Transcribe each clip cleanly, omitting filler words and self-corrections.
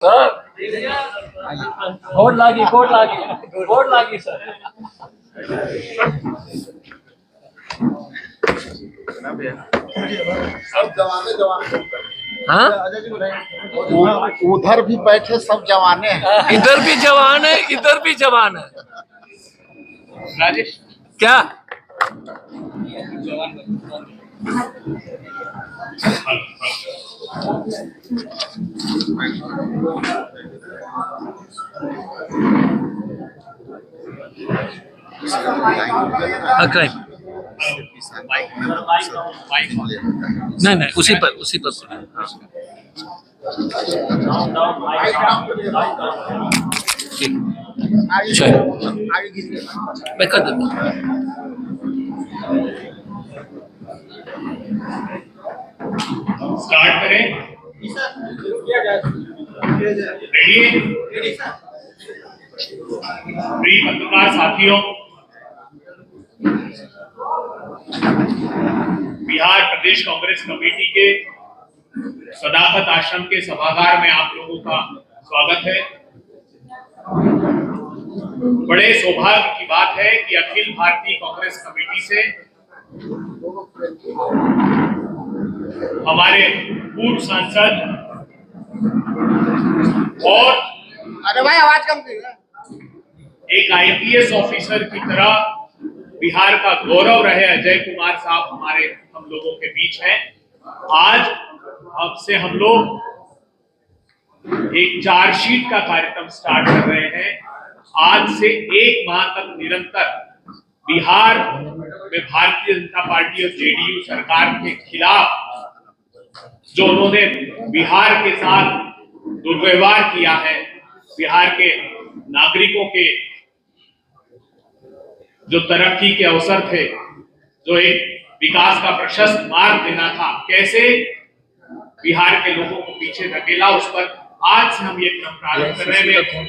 Code लागी sir. हाँ, उधर भी बैठे सब जवाने हैं, इधर भी जवान है, इधर भी जवान है। राजेश क्या नहीं, उसी पर मैं कर देता हूँ। स्टार्ट करें। रेडी? प्रिय पत्रकार साथियों, बिहार प्रदेश कांग्रेस कमेटी के सदाकत आश्रम के सभागार में आप लोगों का स्वागत है। बड़े सौभाग्य की बात है कि अखिल भारतीय कांग्रेस कमेटी से हमारे पूर्व सांसद और अरे भाई आवाज कम कीजिए, एक आईपीएस ऑफिसर की तरह बिहार का गौरव रहे अजय कुमार साहब हम लोगों के बीच हैं। आज आपसे हम लोग एक चार्जशीट का कार्यक्रम स्टार्ट कर रहे हैं। आज से 1 माह तक निरंतर बिहार में भारतीय जनता पार्टी और जेडीयू सरकार के खिलाफ जो उन्होंने बिहार के साथ दुर्व्यवहार किया है, बिहार के नागरिकों के जो तरक्की के अवसर थे, जो एक विकास का प्रशस्त मार्ग देना था, कैसे बिहार के लोगों को पीछे धकेला, उस पर आज से हम ये क्रम प्रारंभ कर रहे हैं।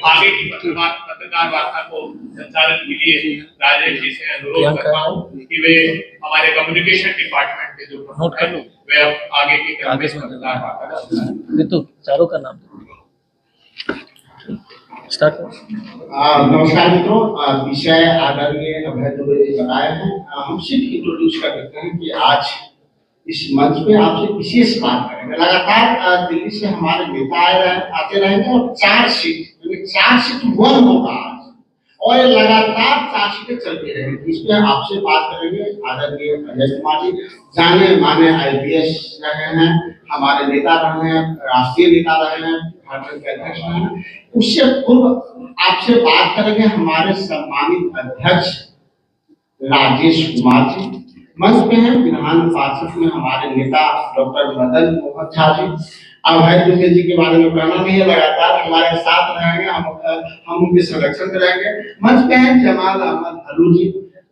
आगे की पत्रकार वार्ता को संचालन के लिए राजेश जी से अनुरोध करता हूँ कि वे हमारे कम्युनिकेशन डिपार्टमेंट के जो नोट कर लो, वे आगे की क्रम में पत्रकार वार्ता तो चारों का नाम स्टार्ट। नमस्कार मित्रों, विषय आदरणीय अभय दुबे जी बताए हैं। हम सिर्फ इंट्रोड्यूस कर देते हैं कि आज इस मंच पे आपसे विशेष बात करेंगे। लगातार दिल्ली से हमारे नेता आते रहेंगे और 4 सीट वन होगा आज, और ये लगातार 4 सीटें चलती रहेंगी। इसमें आपसे बात करेंगे आदरणीय अजय कुमार जी, जाने माने आईपीएस रहे हैं, हमारे नेता रहे हैं, राष्ट्रीय नेता रहे हैं, झारखंड के अध्यक्ष रहे हैं। उससे पूर्व आपसे बात करेंगे हमारे सम्मानित अध्यक्ष राजेश कुमार जी, मंच पे हैं विधान पार्षद में हमारे नेता डॉक्टर मदन मोहन झा जी। अभय दुबे जी के बारे में कहना नहीं है, लगातार हमारे साथ रहेंगे, हम उनके संरक्षण में रहेंगे। मंच पे हैं जमाल अहमद अलू जी,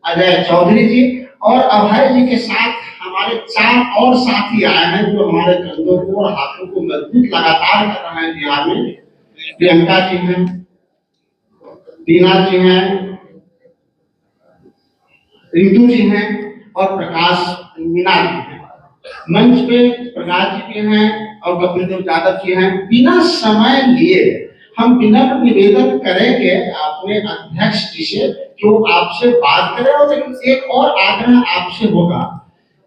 अजय चौधरी जी, और अभय जी के साथ हमारे 4 और साथी आए हैं जो हमारे कंधों को और हाथों को मजबूत लगातार कर रहे हैं बिहार में। प्रियंका जी हैं, टीना जी हैं, रितु जी हैं और प्रकाश मीना जी हैं। मंच पे प्रकाश जी भी हैं और कपिलदेव यादव जी हैं। बिना समय लिए हम विनम्र निवेदन करेंगे अपने अध्यक्ष जी से जो आपसे बात करें, और एक और आग्रह आपसे होगा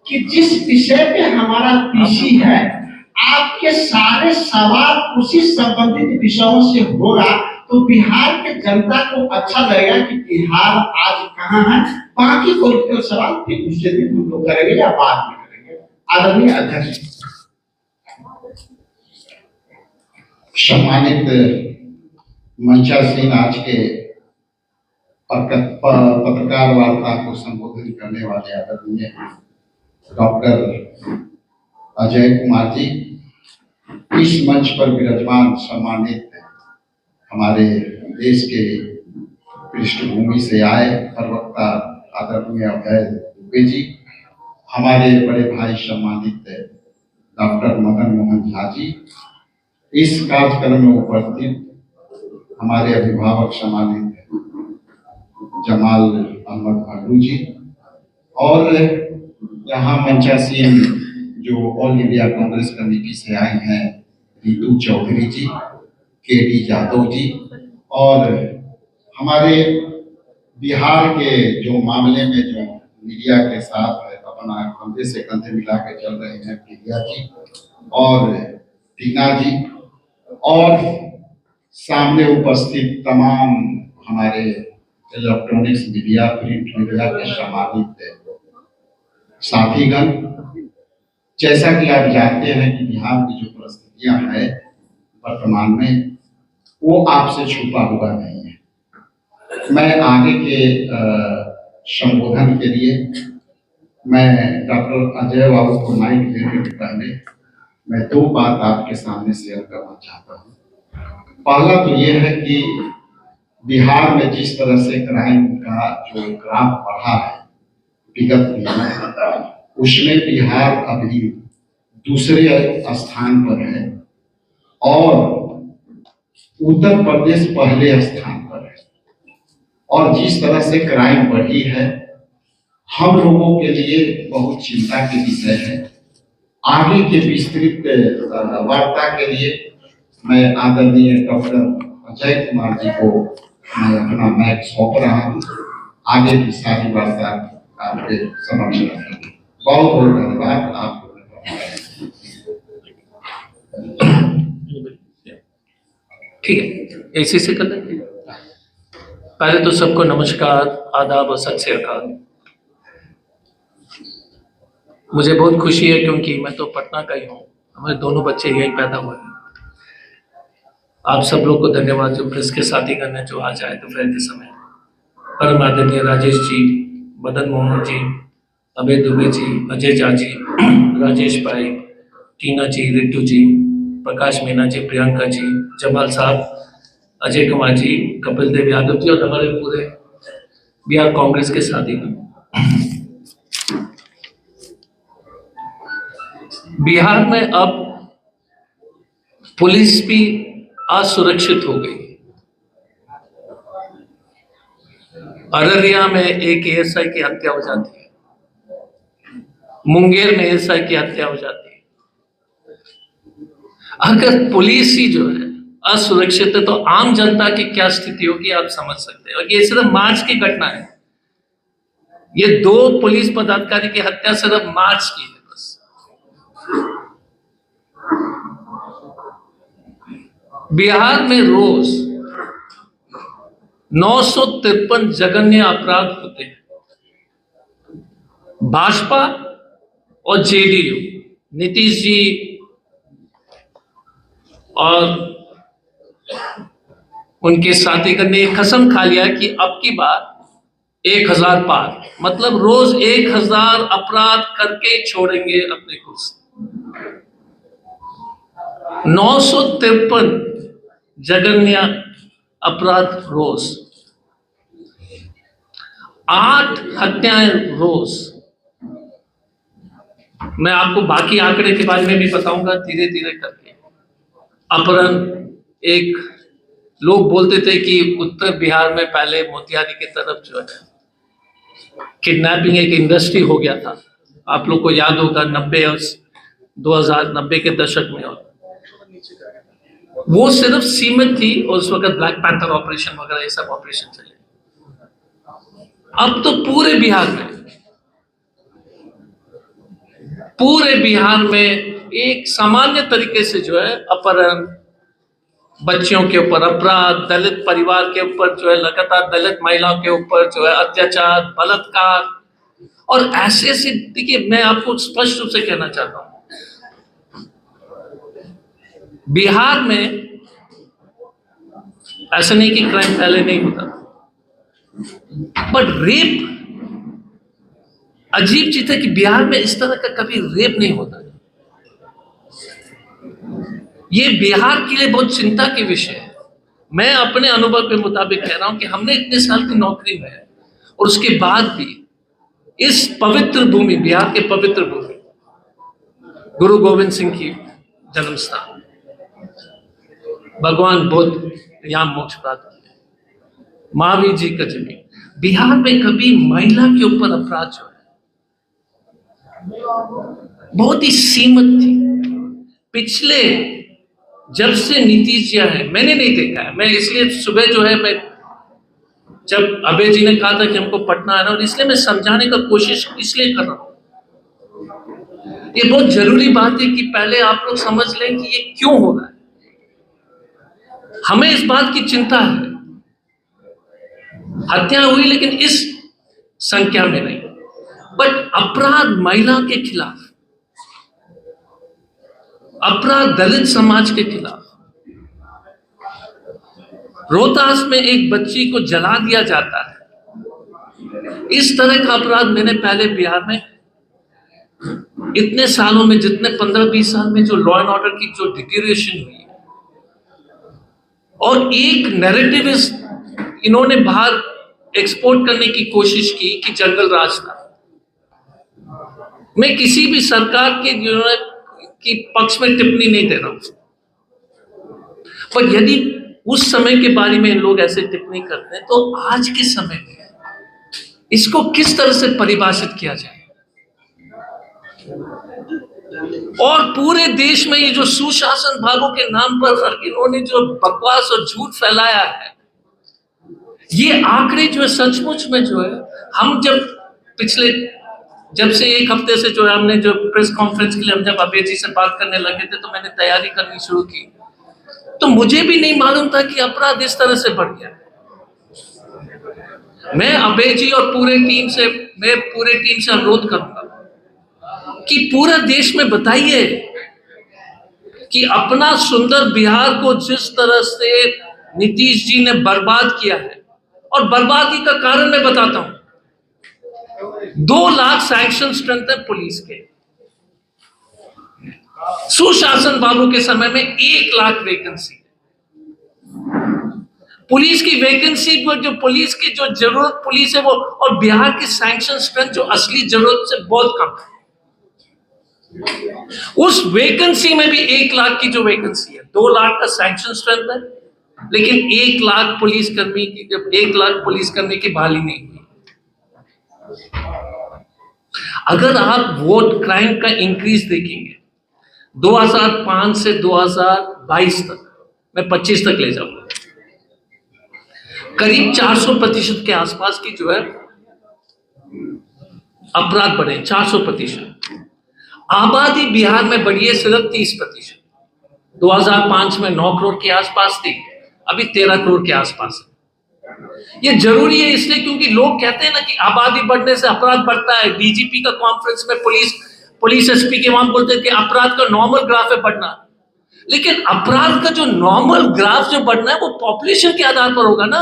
कि जिस विषय पे हमारा पीसी है, आपके सारे सवाल उसी संबंधित विषयों से होगा, तो बिहार के जनता को अच्छा लगेगा कि बिहार आज कहाँ है। बाकी पॉलिटिकल सवाल फिर दूसरे दिन हम लोग करेंगे या बाद में करेंगे। आदरणीय अध्यक्ष, सम्मानित मंचासीन, आज के पत्रकार वार्ता को संबोधित करने वाले आदरणीय डॉक्टर अजय कुमार जी, इस मंच पर विराजमान सम्मानित हमारे देश के पृष्ठभूमि से आए प्रवक्ता आदरणीय अभय दुबे जी, हमारे बड़े भाई सम्मानित डॉक्टर मदन मोहन झा जी, इस कार्यक्रम में उपस्थित हमारे अभिभावक सम्मानित जमाल अहमद अलू जी, और यहाँ मंचासीन जो ऑल इंडिया कांग्रेस कमेटी से आए हैं रितु चौधरी जी, केडी यादव जी, और हमारे बिहार के जो मामले में जो मीडिया के साथ अपना कंधे से कंधे मिला के चल रहे हैं, प्रिया जी और टीना जी, और सामने उपस्थित तमाम हमारे इलेक्ट्रॉनिक्स मीडिया, प्रिंट मीडिया के सम्मानित साथीगण। जैसा कि आप जानते हैं कि बिहार की जो परिस्थितियां हैं वर्तमान में, वो आपसे छुपा हुआ नहीं है। मैं आगे के संबोधन के लिए मैं डॉक्टर अजय बाबू को माइक देने के पहले मैं दो बात आपके सामने शेयर करना चाहता हूँ। पहला तो ये है कि बिहार में जिस तरह से क्राइम का जो ग्राफ बढ़ा है विगत में, उसमें बिहार अभी दूसरे स्थान पर है और उत्तर प्रदेश पहले स्थान पर है। और जिस तरह से क्राइम बढ़ी है, हम लोगों के लिए बहुत चिंता के विषय है। आगे के विस्तृत वार्ता के लिए मैं आदरणीय डॉक्टर अजय कुमार जी को मैं अपना माइक सौंप रहा हूँ। आगे की सारी वार्ता आपके समक्ष रखेंगे। बहुत बहुत धन्यवाद आप। ठीक है, इसी से कर लेंगे। पहले तो सबको नमस्कार, आदाब और सत श्री अकाल। मुझे बहुत खुशी है क्योंकि मैं तो पटना का ही हूँ, हमारे दोनों बच्चे यहीं पैदा हुए हैं। आप सब लोग को धन्यवाद जो प्रेस के साथीगण हैं जो आज आए दोपहर के समय। परम आदरणीय राजेश जी, मदन मोहन जी, अभय दुबे जी, अजय झा जी, राजेश भाई, टीना जी, रितु जी, प्रकाश मीना जी, प्रियंका जी, जमाल साहब, अजय कुमार जी, कपिल देव यादव जी और हमारे पूरे बिहार कांग्रेस के साथीगण। बिहार में अब पुलिस भी असुरक्षित हो गई। अररिया में एक एएसआई की हत्या हो जाती है, मुंगेर में एएसआई की हत्या हो जाती है। अगर पुलिस ही जो है असुरक्षित है तो आम जनता की क्या स्थिति होगी आप समझ सकते हैं। और ये सिर्फ मार्च की घटना है, ये 2 पुलिस पदाधिकारी की हत्या सिर्फ मार्च की है बस। बिहार में रोज 953 जघन्य अपराध होते हैं। भाजपा और जेडीयू, नीतीश जी और उनके साथीगण ने कसम खा लिया कि अब की बार 1000 पार, मतलब रोज 1000 अपराध करके छोड़ेंगे अपने कुर्सी। 953 जघन्य अपराध रोज, 8 हत्याएं रोज। मैं आपको बाकी आंकड़े के बारे में भी बताऊंगा धीरे धीरे करके। अपहरण, एक लोग बोलते थे कि उत्तर बिहार में पहले मोतिहारी की तरफ जो है किडनैपिंग एक इंडस्ट्री हो गया था। आप लोग को याद होगा 90 और 2090 के दशक में, और वो सिर्फ सीमित थी और उस वक्त ब्लैक पैंथर ऑपरेशन वगैरह ये सब ऑपरेशन चले। अब तो पूरे बिहार में एक सामान्य तरीके से जो है अपहरण, बच्चियों के ऊपर अपराध, दलित परिवार के ऊपर जो है लगातार दलित महिलाओं के ऊपर जो है अत्याचार, बलात्कार, और ऐसे ऐसे। देखिए मैं आपको स्पष्ट रूप से कहना चाहता हूं, बिहार में ऐसा नहीं कि क्राइम पहले नहीं होता, बट रेप, अजीब चीज है कि बिहार में इस तरह का कभी रेप नहीं होता। ये बिहार के लिए बहुत चिंता की विषय है। मैं अपने अनुभव के मुताबिक कह रहा हूं कि हमने इतने साल की नौकरी में है और उसके बाद भी इस पवित्र भूमि, बिहार के पवित्र भूमि, गुरु गोविंद सिंह की जन्म स्थान, भगवान बुद्ध यहाँ मोक्ष प्राप्त किए, महावीर जी का जमीन, बिहार में कभी महिला के ऊपर अपराध जो है बहुत ही सीमित थी। पिछले जब से नीतीश जी है मैंने नहीं देखा है। मैं इसलिए सुबह जो है मैं जब अभय जी ने कहा था कि हमको पटना आना, और इसलिए मैं समझाने का कोशिश इसलिए कर रहा हूं। ये बहुत जरूरी बात है कि पहले आप लोग समझ लें कि ये क्यों हो रहा है। हमें इस बात की चिंता है, हत्या हुई लेकिन इस संख्या में नहीं, बट अपराध महिला के खिलाफ, अपराध दलित समाज के खिलाफ, रोहतास में एक बच्ची को जला दिया जाता है, इस तरह का अपराध मैंने पहले बिहार में इतने सालों में, जितने 15-20 साल में जो लॉ एंड ऑर्डर की जो डिटीरिएशन हुई, और एक नैरेटिव इन्होंने बाहर एक्सपोर्ट करने की कोशिश की कि जंगल राज था। मैं किसी भी सरकार के की पक्ष में टिप्पणी नहीं दे रहा हूं, पर यदि उस समय के बारे में लोग ऐसे टिप्पणी करते हैं, तो आज के समय में इसको किस तरह से परिभाषित किया जाए। और पूरे देश में ये जो सुशासन भागों के नाम पर इन्होंने जो बकवास और झूठ फैलाया है, ये आंकड़े जो है सचमुच में जो है, हम जब से एक हफ्ते से जो है हमने जो प्रेस कॉन्फ्रेंस के लिए हम जब अभय जी से बात करने लगे थे, तो मैंने तैयारी करनी शुरू की, तो मुझे भी नहीं मालूम था कि अपराध इस तरह से बढ़ गया। मैं अभय जी और पूरे टीम से अनुरोध करूंगा कि पूरा देश में बताइए कि अपना सुंदर बिहार को जिस तरह से नीतीश जी ने बर्बाद किया है, और बर्बादी का कारण मैं बताता हूं। 2 लाख सैंक्शन स्ट्रेंथ है पुलिस के, सुशासन बाबू के समय में 1 लाख वैकेंसी। पुलिस की वैकेंसी पर जो पुलिस की जो जरूरत पुलिस है वो, और बिहार की सैंक्शन स्ट्रेंथ जो असली जरूरत से बहुत कम है, उस वैकेंसी में भी 1 लाख की जो वैकेंसी है, 2 लाख का सैंक्शन स्ट्रेंथ है, लेकिन 1 लाख पुलिसकर्मी की, जब 1 लाख पुलिसकर्मी की बहाली नहीं हुई। अगर आप वोट क्राइम का इंक्रीज देखेंगे 2005 से 2022 तक, मैं 25 तक ले जाऊंगा, करीब 400% के आसपास की जो है अपराध बढ़े, 400%। आबादी बिहार में बढ़ी है सिर्फ 30%। 2005 में 9 करोड़ के आसपास थी, अभी 13 करोड़ के आसपास है। ये जरूरी है इसलिए क्योंकि लोग कहते हैं ना कि आबादी बढ़ने से अपराध बढ़ता है। डीजीपी का कॉन्फ्रेंस में पुलिस एसपी के वहां बोलते हैं कि अपराध का नॉर्मल ग्राफ है बढ़ना, लेकिन अपराध का जो नॉर्मल ग्राफ जो बढ़ना है वो पॉपुलेशन के आधार पर होगा ना।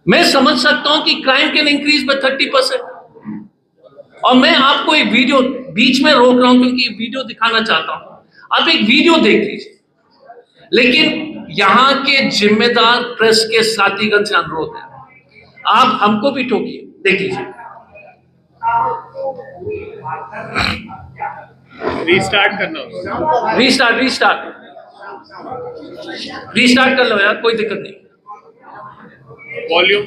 मैं समझ सकता हूं कि क्राइम कैन इंक्रीज बाय 30%, और मैं आपको एक वीडियो बीच में रोक रहा हूं क्योंकि वीडियो दिखाना चाहता हूं। आप एक वीडियो देख लीजिए, लेकिन यहां के जिम्मेदार प्रेस के साथीगण से अनुरोध है, आप हमको भी टोकिए, देख लीजिए। रीस्टार्ट करना, रीस्टार्ट कर लो यार, कोई दिक्कत नहीं। वॉल्यूम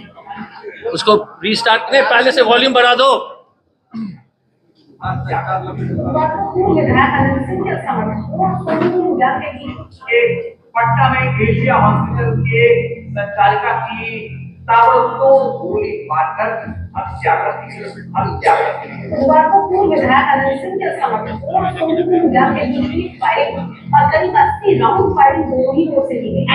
उसको रीस्टार्ट नहीं, पहले से वॉल्यूम बढ़ा दो। पटना में एशिया हॉस्पिटल के संचालिका की ताबड़तोड़ गोली मारकर हत्या कर दी। बुधवार को पूर्व विधायक अनंत सिंह के समर्थकों और सोनू गुजर के बीच हुई फायरिंग और करीब 80 राउंड फायरिंग दोनों ही ओर से की गई।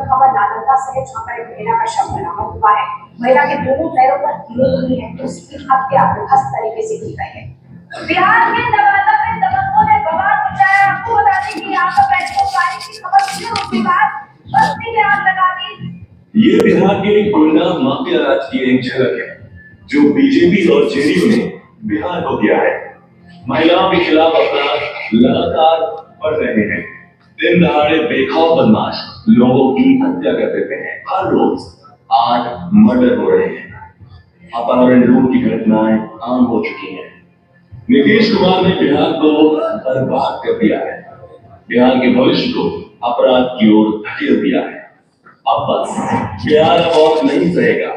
खबर नालंदा सहित छापा महिला का शव बरामद हुआ है। महिला के दोनों पैरों पर कीलें हुई है, तो उसकी हत्या दुखद तरीके से की गई है। बिहार में नवादा में दबंगों ने बवाल मचाया। आपको बता दें कि यहाँ पर पेट्रोल फायरिंग की खबर सुनी, उसके बाद बस्ती में आग लगा दी। ये बिहार के एक गुंडा माफिया राज की एक झलक है जो बीजेपी और जेडीयू ने बिहार को किया है। महिलाओं के खिलाफ अपराध लगातार बढ़ रहे हैं। दिन दहाड़े बेखौफ बदमाश लोगों की हत्या कर देते हैं। हर रोज 8 मर्डर हो रहे हैं। अपहरण लूट की घटनाएं आम हो चुकी हैं। नीतीश कुमार ने बिहार को बर्बाद कर दिया है। बिहार के भविष्य को अपराध की ओर धकेल दिया है। अब बस बिहार अब और नहीं सहेगा,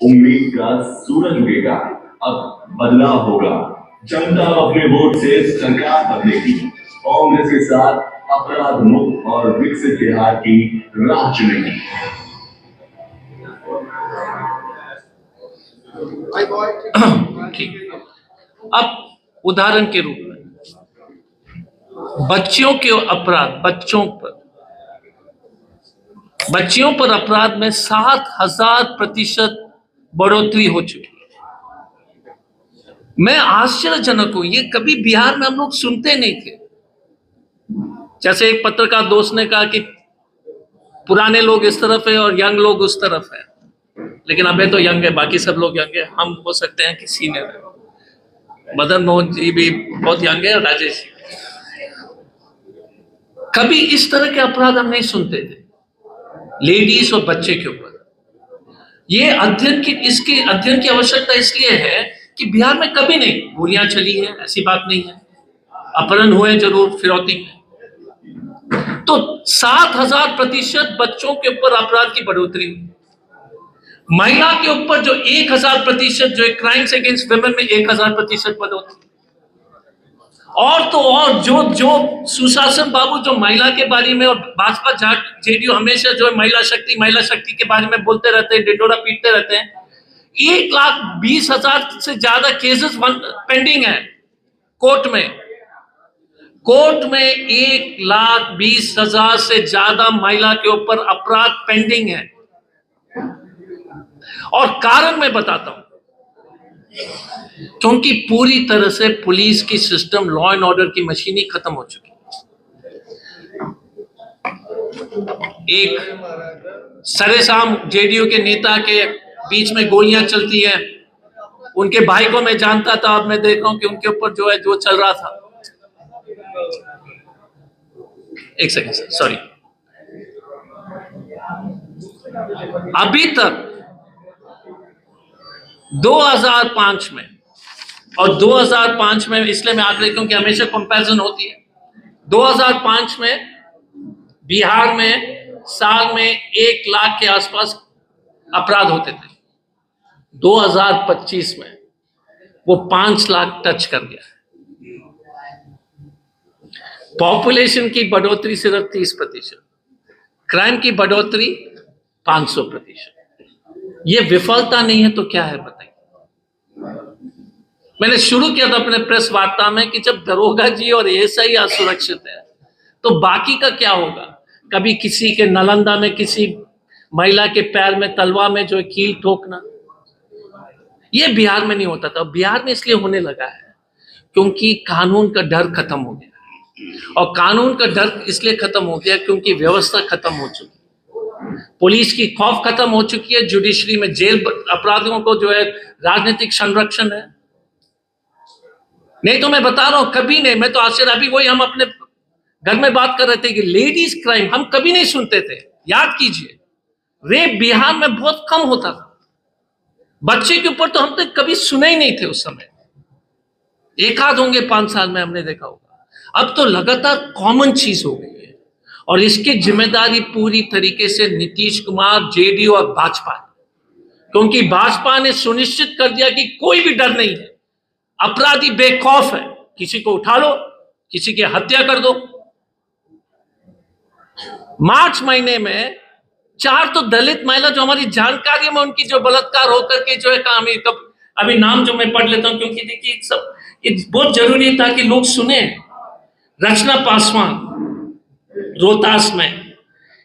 उम्मीद का सूरज उगेगा, अब बदलाव होगा। जनता अपने वोट से सरकार बदलेगी, कांग्रेस के साथ अपराध मुक्त और विकसित बिहार की राह चुनेगी। ठीक। अब उदाहरण के रूप में बच्चियों के अपराध, बच्चियों पर अपराध में 7,000% बढ़ोतरी हो चुकी है। मैं आश्चर्यजनक हूं, ये कभी बिहार में हम लोग सुनते नहीं थे। जैसे एक पत्रकार दोस्त ने कहा कि पुराने लोग इस तरफ है और यंग लोग उस तरफ है, लेकिन अबे तो यंग है, बाकी सब लोग यंग है, हम हो सकते हैं कि सीनियर है। मदन मोहन जी भी बहुत यंग है और राजेश जी। कभी इस तरह के अपराध हम नहीं सुनते थे लेडीज और बच्चे के ऊपर। ये इसके अध्ययन की आवश्यकता इसलिए है कि बिहार में कभी नहीं गोलियां चली है, ऐसी बात नहीं है। अपहरण हुए जरूर, फिरौती में। तो 7,000% बच्चों के ऊपर अपराध की बढ़ोतरी हुई। महिला के ऊपर जो 1,000% जो क्राइम्स अगेंस्ट वुमेन में 1,000% बढ़ोतरी। और तो और जो सुशासन बाबू जो महिला के बारे में और भाजपा जेडीयू हमेशा जो है महिला शक्ति के बारे में बोलते रहते हैं, डिंडोरा पीटते रहते हैं। 1,20,000 से ज्यादा केसेस पेंडिंग है कोर्ट में। 1,20,000 से ज्यादा महिला के ऊपर अपराध पेंडिंग है। और कारण मैं बताता हूं, क्योंकि पूरी तरह से पुलिस की सिस्टम, लॉ एंड ऑर्डर की मशीन ही खत्म हो चुकी है। एक सरेआम जेडीयू के नेता के बीच में गोलियां चलती हैं। उनके भाई को मैं जानता था, अब मैं देख रहा हूं कि उनके ऊपर जो है जो चल रहा था। एक सेकंड सर, सॉरी। अभी तक 2005 में, और 2005 में इसलिए मैं आंकड़े क्योंकि हमेशा कंपैरिजन होती है। 2005 में बिहार में साल में 1 लाख के आसपास अपराध होते थे। 2025 में वो 5 लाख टच कर गया। पॉपुलेशन की बढ़ोतरी सिर्फ 30%, क्राइम की बढ़ोतरी 500%। ये विफलता नहीं है तो क्या है बताइए। मैंने शुरू किया था अपने प्रेस वार्ता में कि जब दरोगा जी और एएसआई असुरक्षित है तो बाकी का क्या होगा। कभी किसी के नालंदा में किसी महिला के पैर में तलवार में जो कील ठोकना, ये बिहार में नहीं होता था। बिहार में इसलिए होने लगा है क्योंकि कानून का डर खत्म हो गया। और कानून का डर इसलिए खत्म हो गया क्योंकि व्यवस्था खत्म हो चुकी है, पुलिस की खौफ खत्म हो चुकी है, जुडिशरी में जेल अपराधियों को जो है राजनीतिक संरक्षण है। नहीं तो मैं बता रहा हूं कभी नहीं। मैं तो आश्चर्य, अभी वही हम अपने घर में बात कर रहे थे कि लेडीज क्राइम हम कभी नहीं सुनते थे। याद कीजिए, रेप बिहार में बहुत कम होता था। बच्चे के ऊपर तो हम तक कभी सुने ही नहीं थे उस समय। एक आध होंगे 5 साल में हमने देखा होगा। अब तो लगातार कॉमन चीज हो गई है और इसकी जिम्मेदारी पूरी तरीके से नीतीश कुमार, जेडीयू और भाजपा, क्योंकि भाजपा ने सुनिश्चित कर दिया कि कोई भी डर नहीं है। अपराधी बेखौफ है, किसी को उठा लो, किसी की हत्या कर दो। मार्च महीने में 4 तो दलित महिला जो हमारी जानकारी में उनकी जो बलात्कार होकर के जो है कहानी, अभी नाम जो मैं पढ़ लेता हूं क्योंकि देखिए सब ये बहुत जरूरी था कि लोग सुने। रचना पासवान रोहतास में,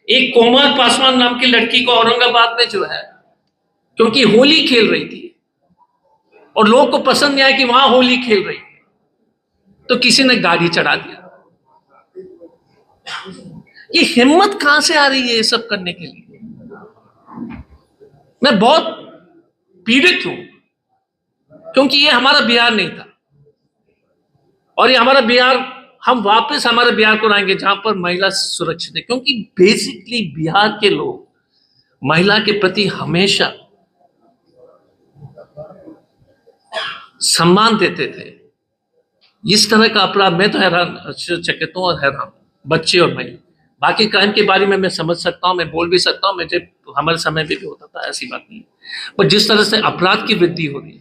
एक कोमल पासवान नाम की लड़की को औरंगाबाद में जो है क्योंकि होली खेल रही थी और लोग को पसंद नहीं आया कि वहां होली खेल रही है तो किसी ने गाड़ी चढ़ा दिया। ये हिम्मत कहां से आ रही है ये सब करने के लिए। मैं बहुत पीड़ित हूं क्योंकि ये हमारा बिहार नहीं था और ये हमारा बिहार, हम वापस हमारे बिहार को लाएंगे जहां पर महिला सुरक्षित है। क्योंकि बेसिकली बिहार के लोग महिला के प्रति हमेशा सम्मान देते थे। इस तरह का अपराध मैं तो हैरान, चकित हूं और हैरान। बच्चे और महिला। बाकी क्राइम के बारे में मैं समझ सकता हूँ, मैं बोल भी सकता हूँ, मुझे हमारे समय में भी होता था, ऐसी बात नहीं है। पर जिस तरह से अपराध की वृद्धि हो रही है,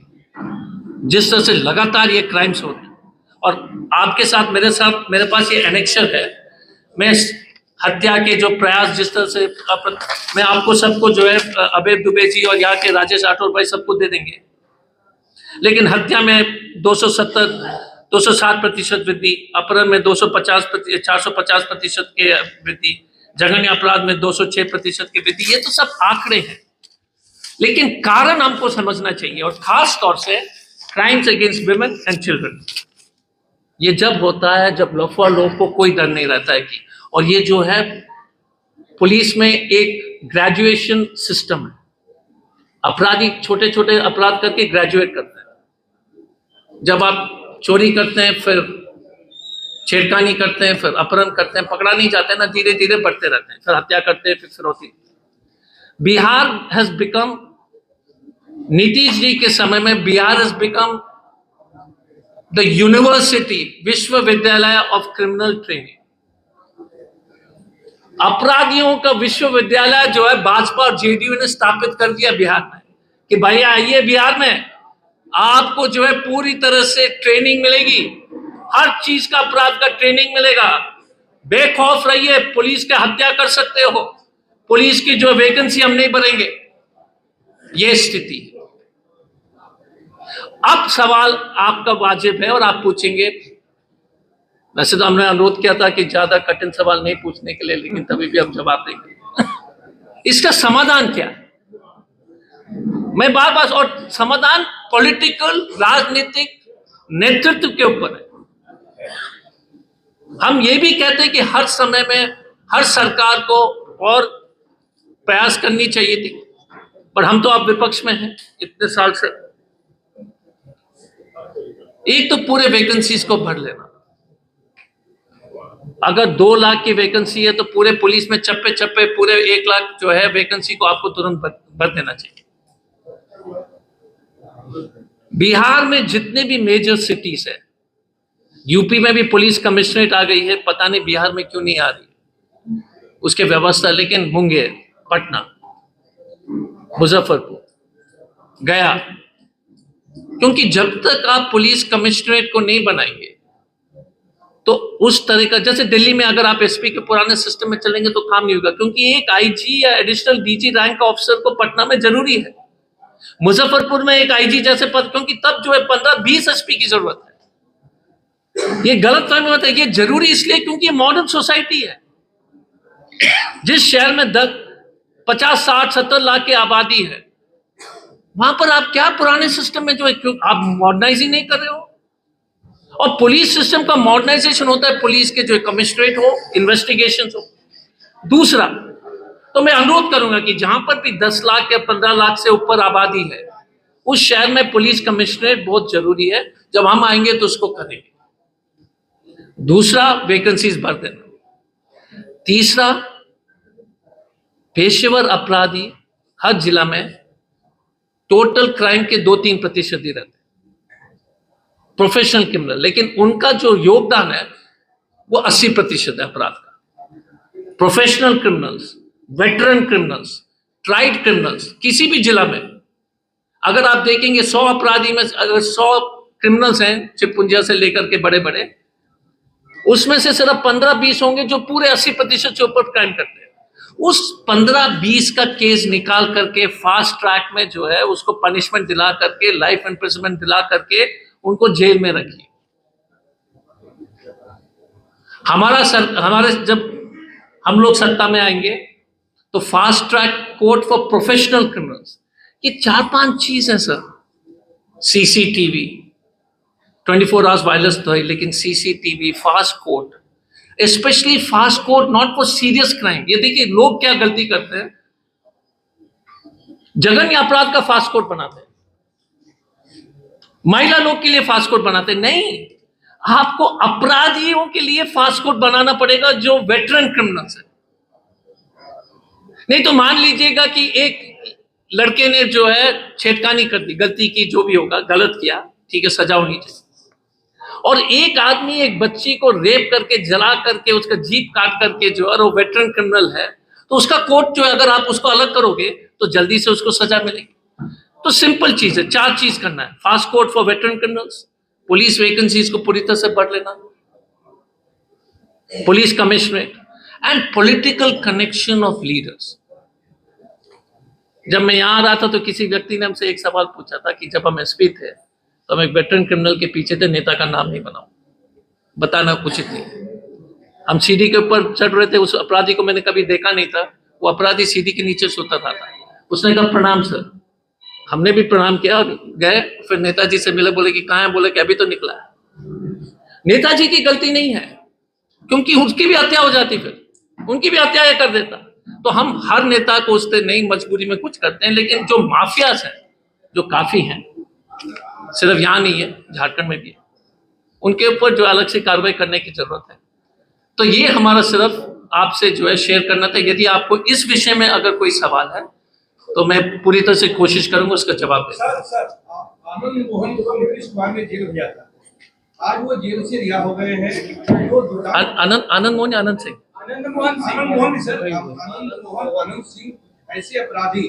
जिस तरह से लगातार ये क्राइम्स हो रहे हैं, और आपके साथ मेरे पास ये एनेक्शर है, मैं हत्या के जो प्रयास जिस तरह से मैं आपको सबको जो है अभय दुबे जी और यहाँ के राजेश राठौर भाई सबको दे देंगे, लेकिन हत्या में 260% वृद्धि, अपहरण में 450% के वृद्धि, जघन्य अपराध में 206% की वृद्धि। ये तो सब आंकड़े हैं, लेकिन कारण हमको समझना चाहिए, और खास तौर से crimes against women and children. ये जब होता है जब लफुआ लोगों को कोई डर नहीं रहता है कि, और ये जो है पुलिस में एक ग्रेजुएशन सिस्टम है, अपराधी छोटे छोटे अपराध करके ग्रेजुएट करते हैं। जब आप चोरी करते हैं, फिर छेड़खानी करते हैं, फिर अपहरण करते हैं, पकड़ा नहीं जाते ना, धीरे धीरे बढ़ते रहते हैं, फिर हत्या करते हैं, फिर फिरौती। बिहार हैज बिकम, नीतीश जी के समय में Bihar has become the university, विश्वविद्यालय ऑफ क्रिमिनल ट्रेनिंग। अपराधियों का विश्वविद्यालय जो है भाजपा और जेडीयू ने स्थापित कर दिया बिहार में, कि भाई आइए बिहार में, आपको जो है पूरी तरह से ट्रेनिंग मिलेगी, हर चीज का अपराध का ट्रेनिंग मिलेगा, बेखौफ रहिए, पुलिस का हत्या कर सकते हो, पुलिस की जो वैकेंसी हम नहीं भरेंगे। ये स्थिति है। अब सवाल आपका वाजिब है और आप पूछेंगे, वैसे तो हमने अनुरोध किया था कि ज्यादा कठिन सवाल नहीं पूछने के लिए, लेकिन तभी भी हम जवाब देंगे। इसका समाधान क्या है? मैं बार बार, और समाधान पॉलिटिकल, राजनीतिक नेतृत्व के ऊपर है। हम ये भी कहते हैं कि हर समय में हर सरकार को और प्रयास करनी चाहिए थी, पर हम तो अब विपक्ष में हैं इतने साल से। एक तो पूरे वैकेंसीज को भर लेना, अगर 2 लाख की वैकेंसी है तो पूरे पुलिस में चप्पे चप्पे पूरे 1 लाख जो है वैकेंसी को आपको तुरंत भर देना चाहिए। बिहार में जितने भी मेजर सिटीज है, यूपी में भी पुलिस कमिश्नरेट आ गई है, पता नहीं बिहार में क्यों नहीं आ रही उसके व्यवस्था, लेकिन मुंगेर, पटना, मुजफ्फरपुर, गया, क्योंकि जब तक आप पुलिस कमिश्नरेट को नहीं बनाएंगे तो उस तरह का, जैसे दिल्ली में अगर आप एसपी के पुराने सिस्टम में चलेंगे तो काम नहीं होगा, क्योंकि एक आईजी या एडिशनल डीजी रैंक का ऑफिसर को पटना में जरूरी है, मुजफ्फरपुर में एक आईजी जैसे पद, क्योंकि तब जो है 15-20 एसपी की जरूरत है। ये गलत फहमी होता है, ये जरूरी इसलिए क्योंकि मॉडर्न सोसाइटी है। जिस शहर में 50, 60, 70 लाख की आबादी है, वहां पर आप क्या पुराने सिस्टम में जो है, क्यों आप मॉडर्नाइजिंग नहीं कर रहे हो? और पुलिस सिस्टम का मॉडर्नाइजेशन होता है, पुलिस के जो कमिश्नरेट हो, इन्वेस्टिगेशन हो। दूसरा, तो मैं अनुरोध करूंगा कि जहां पर भी 10 लाख या 15 लाख से ऊपर आबादी है, उस शहर में पुलिस कमिश्नरेट बहुत जरूरी है। जब हम आएंगे तो उसको करेंगे। दूसरा, वैकेंसीज भर देना। तीसरा, पेशेवर अपराधी हर जिला में टोटल क्राइम के 2-3% ही रहते हैं, प्रोफेशनल क्रिमिनल, लेकिन उनका जो योगदान है वो 80% है अपराध का। Professional criminals, veteran criminals, tried criminals, किसी भी जिला में अगर आप देखेंगे 100 अपराधी में अगर 100 क्रिमिनल्स हैं, चिपपुंजिया से लेकर के बड़े बड़े, उसमें से सिर्फ 15-20 होंगे जो पूरे 80% से ऊपर क्राइम करते हैं। उस 15-20 का केस निकाल करके फास्ट ट्रैक में जो है उसको पनिशमेंट दिला करके, लाइफ इम्प्रिजनमेंट दिला करके उनको जेल में रखिए। हमारे जब हम लोग सत्ता में आएंगे तो fast track court for professional criminals, ये 4-5 चीज है सर। सीसीटीवी, 24 आवर्स वायरलेस तो है, लेकिन CCTV, fast court, specially fast court not for serious crime. ये देखिए लोग क्या गलती करते हैं, जघन्य अपराध का फास्ट कोर्ट बनाते हैं, महिला लोग के लिए फास्ट कोर्ट बनाते हैं। नहीं, आपको अपराधियों के लिए फास्ट कोर्ट बनाना पड़ेगा जो वेटरन क्रिमिनल्स है। नहीं तो मान लीजिएगा कि एक लड़के ने जो है छेड़खानी कर दी, गलती की, जो भी होगा, गलत किया, ठीक है, सजा होनी चाहिए, और एक आदमी एक बच्ची को रेप करके, जला करके, उसका जीभ काट करके जो है, वो वेटरन क्रिमिनल है, तो उसका कोर्ट जो है, अगर आप उसको अलग करोगे तो जल्दी से उसको सजा मिलेगी। तो सिंपल चीज है, 4 चीज करना है: fast court for veteran criminals, police vacancies को पूरी तरह से भर लेना, police commissionerate, and political connection of leaders. जब मैं यहां आ रहा था तो किसी व्यक्ति ने हमसे एक सवाल पूछा था कि जब हम एसपी थे तो हम एक वेटरन क्रिमिनल के पीछे थे, नेता का नाम नहीं बनाओ, बताना उचित नहीं है। हम सीढ़ी के ऊपर चढ़ रहे थे, उस अपराधी को मैंने कभी देखा नहीं था, वो अपराधी सीढ़ी के नीचे सोता था। उसने कहा प्रणाम सर, हमने भी प्रणाम किया और गए, फिर नेताजी से मिले, बोले कि कहाँ है, बोले कि अभी तो निकला है। नेताजी की गलती नहीं है, क्योंकि उसकी भी हत्या हो जाती, फिर उनकी भी हत्या कर देता। तो हम हर नेता को उससे नहीं, मजबूरी में कुछ करते हैं, लेकिन जो माफियाज हैं, जो काफी हैं, सिर्फ यहाँ नहीं है, झारखंड में भी है, उनके ऊपर जो अलग से कार्रवाई करने की जरूरत है। तो ये हमारा सिर्फ आपसे जो है शेयर करना था। यदि आपको इस विषय में अगर कोई सवाल है तो मैं पूरी तरह से कोशिश करूंगा उसका जवाब देने। सर आनंद मोहन को नीतीश कुमार ने जेल भेजा था, आज वो जेल से रिहा हो गए हैं। आनंद मोहन या आनंद सिंह? आनंद मोहन सर, आनंद सिंह ऐसे अपराधी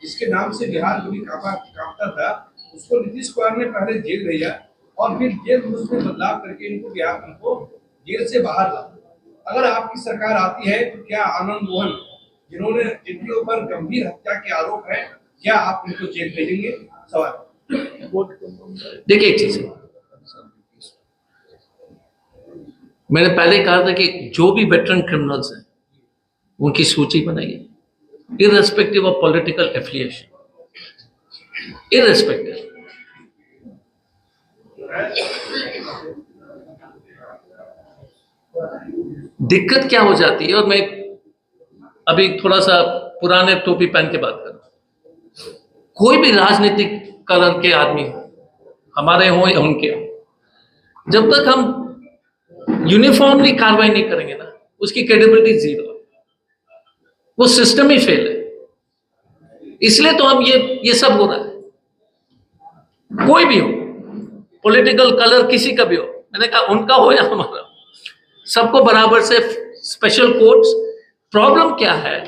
जिसके नाम से बिहार को भी कांपता था, उसको नीतीश कुमार ने पहले जेल भेजा और फिर जेल में बदलाव करके इनको जेल से बाहर ला। अगर आपकी सरकार आती है तो क्या आनंद मोहन जिनके ऊपर गंभीर हत्या के आरोप है, क्या आप उनको जेल भेजेंगे? सवाल। देखिए एक चीज है, मैंने पहले कहा था कि जो भी वेटरन क्रिमिनल्स हैं उनकी सूची बनाइए, irrespective of political affiliation, irrespective. दिक्कत क्या हो जाती है, और मैं अभी थोड़ा सा पुराने टोपी पहन के बात करूं, कोई भी राजनीतिक कलर के आदमी हो, हमारे हो या उनके हो, जब तक हम यूनिफॉर्मली कार्रवाई नहीं करेंगे ना, उसकी क्रेडिबिलिटी जीरो है, वो सिस्टम ही फेल है। इसलिए तो अब ये सब हो रहा है। कोई भी हो, पॉलिटिकल कलर किसी का भी हो, मैंने कहा उनका हो या हमारा, सबको बराबर से स्पेशल कोर्ट्स। प्रॉब्लम क्या है,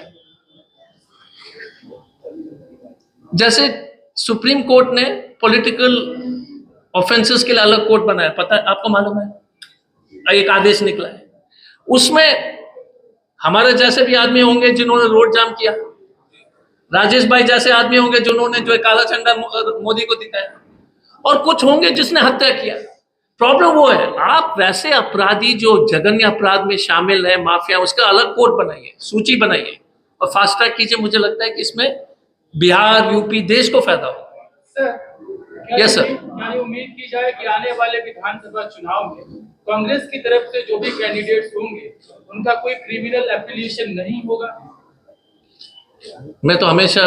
जैसे सुप्रीम कोर्ट ने पॉलिटिकल ऑफेंसेस के लिए अलग कोर्ट बनाया, पता है आपको, मालूम है, एक आदेश निकला है, उसमें हमारे जैसे भी आदमी होंगे जिन्होंने रोड जाम किया, राजेश भाई जैसे आदमी होंगे जिन्होंने जो है काला झंडा मोदी को दिखाया, और कुछ होंगे जिसने हत्या किया। प्रॉब्लम वो है, आप वैसे अपराधी जो जघन्य अपराध में शामिल है, माफिया, उसका अलग कोर्ट बनाइए, सूची बनाइए और फास्ट ट्रैक कीजिए। मुझे लगता है कि इसमें बिहार, यूपी, देश को फायदा होगा। Yes sir. यानी उम्मीद की जाए कि आने वाले विधानसभा चुनाव में कांग्रेस की तरफ से जो भी कैंडिडेट्स होंगे उनका कोई क्रिमिनल एफिलिएशन नहीं होगा? मैं तो हमेशा,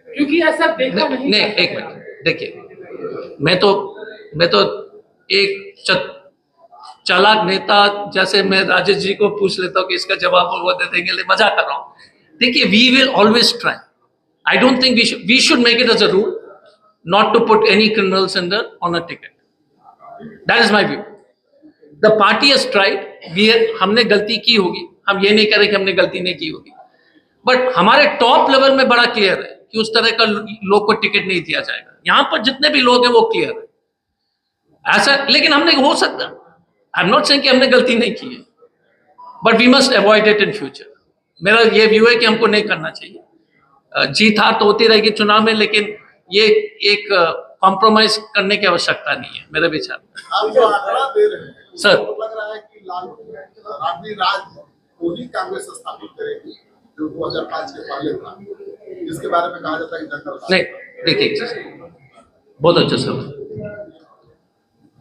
क्योंकि ऐसा देखा नहीं। एक मिनट देखिए, मैं तो एक चालाक नेता जैसे मैं राजेश जी को पूछ लेता हूँ कि इसका जवाब वो दे देंगे, ले मजाक कर रहा हूँ। देखिए, we will always try, I don't think we should make it as a rule not to put any criminals on a ticket. That is my view. The party has tried. हमने गलती की होगी, हम ये नहीं कह रहे कि हमने गलती नहीं की होगी, बट हमारे टॉप लेवल में बड़ा क्लियर है कि उस तरह का लोग को टिकट नहीं दिया जाएगा। यहाँ पर जितने भी लोग हैं वो क्लियर है ऐसा, लेकिन हमने हो सकता, आई एम नॉट सेइंग कि हमने गलती नहीं की है, but we must avoid it in future. मेरा ये व्यू है कि हमको नहीं करना चाहिए। जीत हार तो होती रहेगी चुनाव में, लेकिन ये एक कॉम्प्रोमाइज करने की आवश्यकता नहीं है मेरे विचार में। आप जो आंकड़ा दे रहे हैं सर, तो लग रहा है कि लालू राज को ही कांग्रेस स्थापित करेगी जो 2005 के पहले था, जिसके बारे में कहा जाता है कि जंगल नहीं, देखिए बहुत अच्छा सर,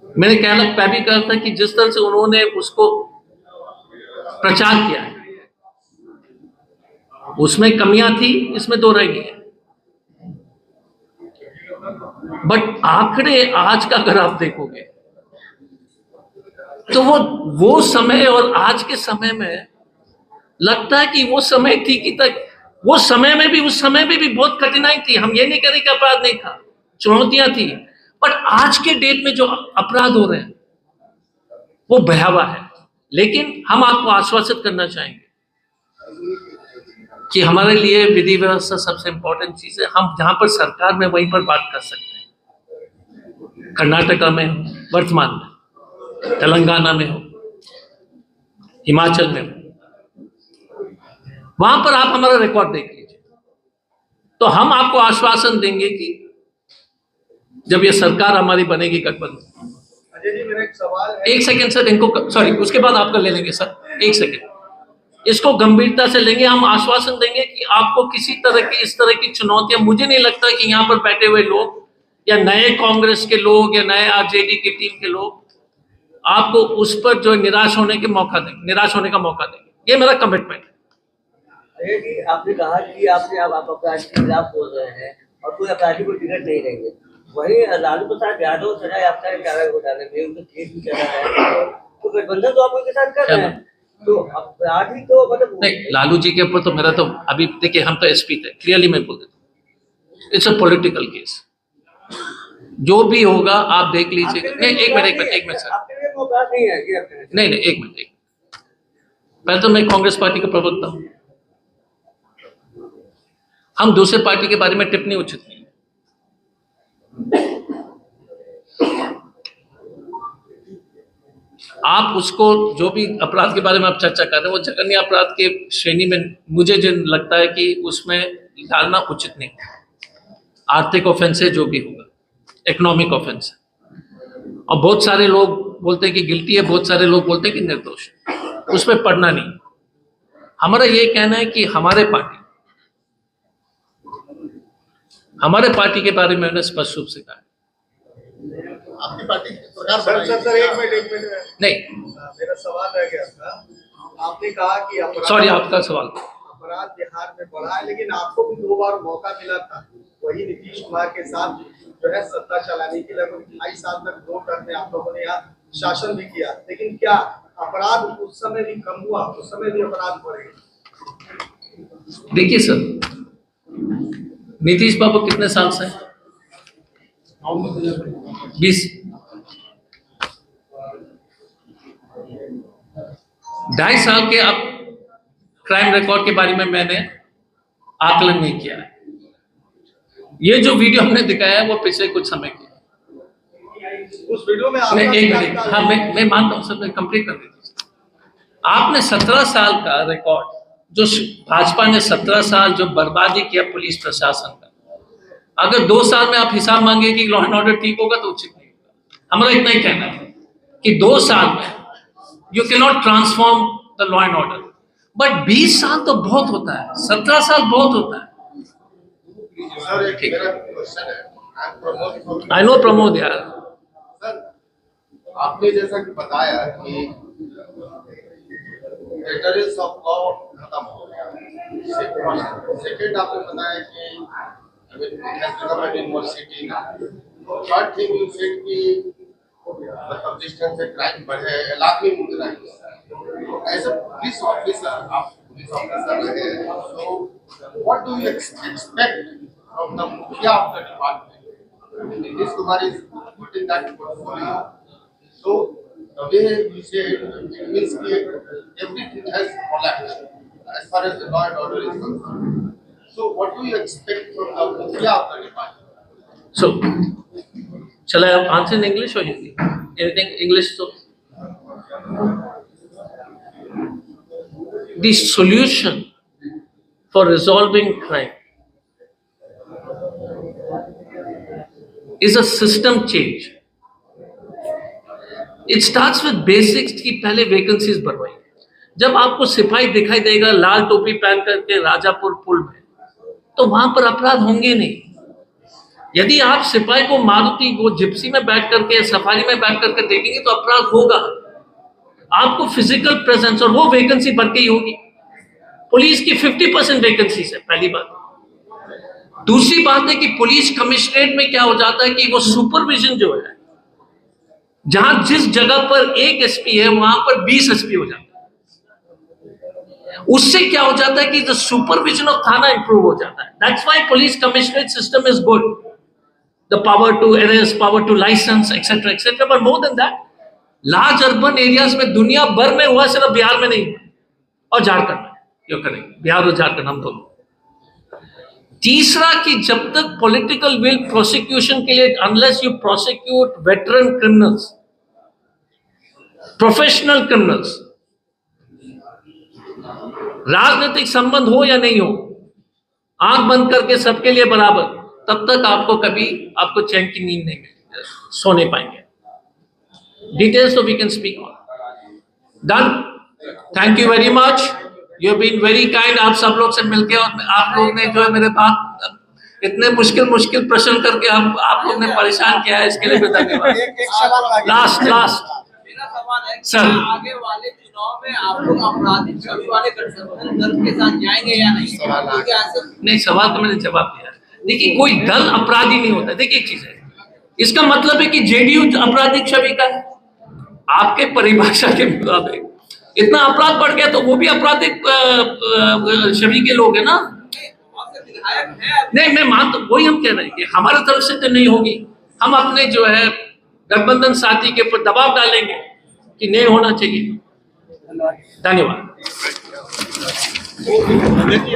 मैंने कहना भी कहा था कि जिस तरह से उन्होंने उसको प्रचार किया है उसमें कमियां थी, इसमें दो राय नहीं है, बट आंकड़े आज का अगर आप देखोगे तो वो समय और आज के समय में लगता है कि वो समय थी कि तक वो समय में भी, उस समय में भी बहुत कठिनाई थी। हम ये नहीं करें कि अपराध नहीं था, चुनौतियां थी, बट आज के डेट में जो अपराध हो रहे हैं वो भयावह है। लेकिन हम आपको आश्वासित करना चाहेंगे कि हमारे लिए विधि व्यवस्था सबसे इंपॉर्टेंट चीज है। हम जहां पर सरकार में वहीं पर बात कर सकते हैं। कर्नाटका में वर्तमान में, तेलंगाना में हो, हिमाचल में हो, वहां पर आप हमारा रिकॉर्ड देख लीजिए, तो हम आपको आश्वासन देंगे कि जब ये सरकार हमारी बनेगी गठबंधन। अजय जी, मेरा एक सवाल है। एक सेकंड सर, इनको सॉरी, उसके बाद आपका ले लेंगे सर, एक सेकंड। इसको गंभीरता से लेंगे। हम आश्वासन देंगे कि आपको किसी तरह की इस तरह की चुनौतियां, मुझे नहीं लगता कि यहाँ पर बैठे हुए लोग या नए कांग्रेस के लोग या नए आरजेडी की टीम के लोग आपको उस पर जो निराश होने का मौका देंगे। ये मेरा कमिटमेंट है। अजय जी, आपने कहा कि आप अपराध के खिलाफ बोल रहे हैं और कोई अपराधी को टिकट नहीं देंगे। वही लालू प्रसाद यादव सजा याफ्ता है चारा घोटाले में, उनका केस भी चल रहा है, तो गठबंधन तो आप उनके साथ कर रहे हैं, तो अपराधी तो मतलब नहीं, लालू जी के ऊपर तो मेरा तो अभी देखिए, हम तो एसपी थे, क्लियरली मैं बोल देता हूँ, इट्स अ पॉलिटिकल केस। जो भी होगा आप देख लीजिए। नहीं, एक मिनट सर, आपके लिए वो बात नहीं है कि नहीं, एक मिनट। पहले तो मैं कांग्रेस पार्टी का प्रवक्ता हूं, हम दूसरे पार्टी के बारे में टिप्पणी उचित नहीं है। आप उसको जो भी अपराध के बारे में आप चर्चा कर रहे हैं, वो जघन्य अपराध के श्रेणी में मुझे जो लगता है कि उसमें डालना उचित नहीं है। आर्थिक ऑफेंस है, जो भी होगा, इकोनॉमिक ऑफेंस है, और बहुत सारे लोग बोलते हैं कि गिल्टी है, बहुत सारे लोग बोलते हैं कि निर्दोष है, उसमें पढ़ना नहीं। हमारा ये कहना है कि हमारे पार्टी के बारे में मैंने स्पष्ट रूप से कहा। आपकी पार्टी सरकार सर बनाई। सर एक मिनट नहीं, मेरा सवाल रह गया था। आपने कहा कि अपराध, सॉरी, आपका सवाल। अपराध बिहार में बढ़ा है, लेकिन आपको भी 2 बार मौका मिला था वही नीतीश कुमार के साथ जो है सत्ता चलाने के। लगभग 2.5 साल तक 2 टर्म में आप लोगों ने यहाँ शासन भी किया, लेकिन क्या अपराध उस समय भी कम हुआ? उस समय भी अपराध बढ़े? देखिए सर, नीतीश बाबू कितने साल से हैं? 20। 2.5 साल के अब क्राइम रिकॉर्ड के बारे में मैंने आकलन नहीं किया है। ये जो वीडियो हमने दिखाया है वो पिछले कुछ समय की है। उस वीडियो में मैं एक मिनट, हाँ, मैं मानता हूँ सर, मैं कंप्लीट कर देता हूँ। आपने 17 साल का रिकॉर्ड, जो भाजपा ने 17 साल जो बर्बादी किया पुलिस प्रशासन का, अगर 2 साल में आप हिसाब मांगे कि लॉ एंड ऑर्डर ठीक होगा तो उचित नहीं होगा। हमारा इतना ही कहना है कि 2 साल में you can not transform the law and order, but 20 साल तो बहुत होता है, 17 साल बहुत होता है। सर एक मेरा क्वेश्चन है, I am Pramod. I know Pramod यार। सर आपने जैसा कि बताया कि एटर्नीज ऑफ लॉ खत्म हो गया। सेकंड आपने बताया कि it has become an university now. Third thing you said कि मतलब जिस तरह से क्राइम बढ़े, इलाके में crime, as a police officer, आप पुलिस ऑफिसर रहे हैं, so what do you expect from the मुखिया of the department? Nitish Kumar is putting that portfolio. So the way you said, it means that everything has collapsed as far as the law and order is concerned. So what do you expect from the mukhia of the department? So, shall I answer in English or Hindi? Anything English? So, the solution for resolving crime is a system change. It starts with basics कि पहले vacancies बढ़वाई। जब आपको सिपाही दिखाई देगा लाल टोपी पहन करके राजापुर पुल में, तो वहां पर अपराध होंगे नहीं। यदि आप सिपाही को मारुति वो जिप्सी में बैठ करके, सफारी में बैठ करके देखेंगे तो अपराध होगा। आपको फिजिकल प्रेजेंस, और वो वैकेंसी बढ़ के ही होगी। पुलिस की 50% वैकेंसी है, पहली बात। दूसरी बात है कि पुलिस कमिश्नरेट में क्या हो जाता है कि वो सुपरविजन जो है, जहां जिस जगह पर 1 एसपी है वहां पर 20 एसपी हो जाता है। उससे क्या हो जाता है कि द सुपरविजन ऑफ थाना इंप्रूव हो जाता है। That's why police commissionerate system is good. the power to arrest, power to license, etc., etc. But more than that, large urban areas में दुनिया भर में हुआ, सिर्फ बिहार में नहीं और झारखंड में क्यों करेंगे, बिहार और झारखंड हम दोनों। तीसरा कि जब तक पॉलिटिकल विल प्रोसिक्यूशन के लिए, unless you prosecute veteran criminals, professional criminals, राजनीतिक संबंध हो या नहीं हो, आंख बंद करके सबके लिए बराबर, तब तक आपको कभी आपको चैन की नींद नहीं मिलेगी, सो नहीं पाएंगे। डिटेल्स तो we can speak on. Done, thank you very much, you have been very kind. आप सब लोग से मिलके और आप लोग ने जो है मेरे पास इतने मुश्किल प्रश्न करके हम आप लोग ने परेशान किया है, इसके लिए भी धन्यवाद। लास्ट मेरा सवाल है सर, आगे वाले चुनाव में आप लोग आपराधिक छवि वाले गठबंधन दल के साथ जाएंगे या नहीं? क्योंकि ऐसे नहीं, सवाल तो मैंने जवाब दिया। देखिए, कोई दल अपराधी नहीं होता। देखिए, एक चीज है, इसका मतलब है कि जेडीयू आपराधिक छवि का है। आपके परिभाषा के मुताबिक इतना अपराध बढ़ गया तो वो भी आपराधिक छवि के लोग हैं ना। विधायक है नहीं, मैं मानता, वही हम कह रहे हैं कि हमारे तरफ से तो नहीं होगी। हम अपने जो है गठबंधन साथी के ऊपर दबाव डालेंगे कि नहीं होना चाहिए। धन्यवाद।